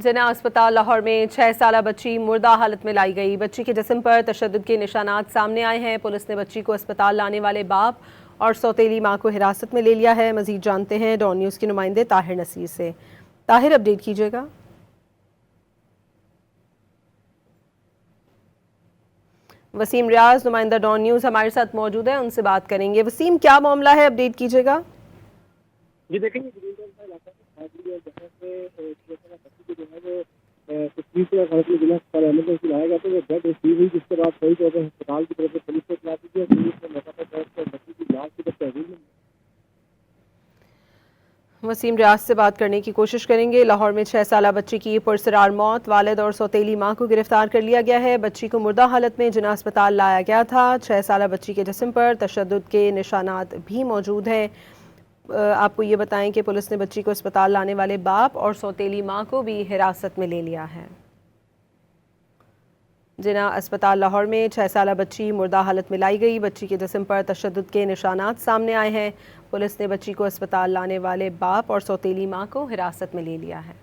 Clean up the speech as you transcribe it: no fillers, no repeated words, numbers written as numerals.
जना अस्पताल लाहौर में 6 साला बच्ची मुर्दा हालत में लाई गई। बच्ची के जिस्म पर तशद्दुद के निशानात सामने आए हैं। पुलिस ने बच्ची को अस्पताल लाने वाले बाप और सौतेली मां को हिरासत में ले लिया है। मजीद जानते हैं डॉन न्यूज़ के नुमाइंदे ताहिर नसीर से। ताहिर, अपडेट कीजिएगा। वसीम रियाज, नुमाइंदा डॉन न्यूज़ हमारे साथ मौजूद है, उनसे बात करेंगे। वसीम, क्या मामला है, अपडेट कीजिएगा। जी देखेंगे, लाया गया था, वो डेड हुई, जिसके बाद सही तौर पर अस्पताल की तरफ से पुलिस को इत्तला दी गई। पुलिस ने मौका पर पहुंचकर बच्ची की लाश की तहवील में। वसीम रियाज से बात करने की कोशिश करेंगे। लाहौर में 6 साला बच्ची की पुरसरार मौत, वालिद और सौतेली मां को गिरफ्तार कर लिया गया है। बच्ची को मुर्दा हालत में जिना अस्पताल लाया गया था। 6 साला बच्ची के जिस्म पर तशद्दुद के निशानात भी मौजूद हैं। आपको ये बताएं कि पुलिस ने बच्ची को अस्पताल लाने वाले बाप और सौतेली मां को भी हिरासत में ले लिया है। जिना अस्पताल लाहौर में 6 साला बच्ची मुर्दा हालत में लाई गई। बच्ची के जिस्म पर तशद्दुद के निशानात सामने आए हैं। पुलिस ने बच्ची को अस्पताल लाने वाले बाप और सौतेली मां को हिरासत में ले लिया है।